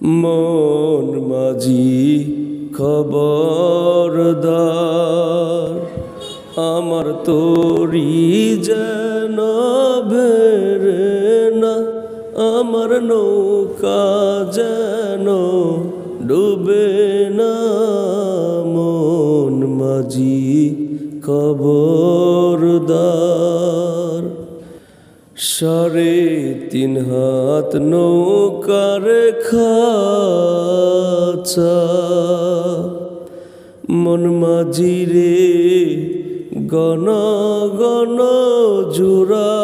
মন মাঝি খবরদার, আমার তোরি যেন ভেরে না, আমার নৌকা যেন ডুবে না। মন মাঝি খবরদার, 3.5 হাত নৌকার খাঁচা, মন মাঝি রে গণ গণ জোড়া।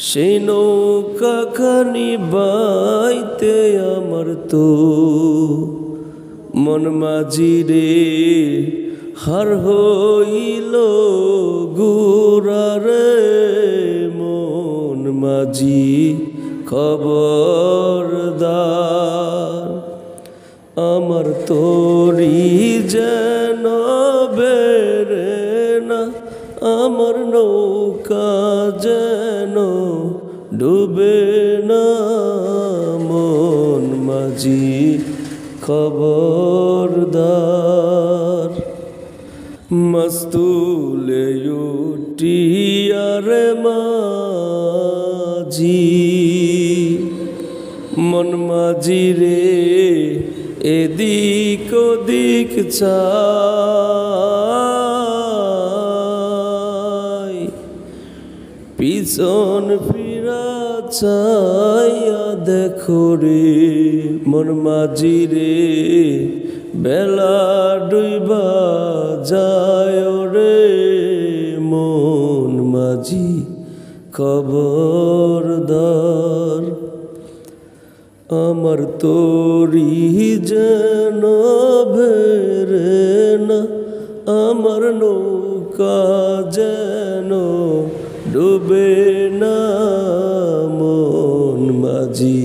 সেই নৌকা খানি বাইতে আমার তো মন মাঝি রে হার হইল গুড়া রে। মন মাঝি খবরদার, আমার তোরি যেন বেরে না, আমার নৌকা যেন ডুবে না। মন মাঝি খবরদার, মস্তুলে উঠিয়ারে মাঝি, মন মাঝি রে এদিক ওদিক চাই, পিছন ফিরা চাইয়া দেখো রে। মন মাঝি রে বেলা ডুইবা যায় রে। মন মাঝি খবরদার, আমার তোরি যেন ভেরে না, আমার নৌকা যেন ডুবে না। মন মাঝি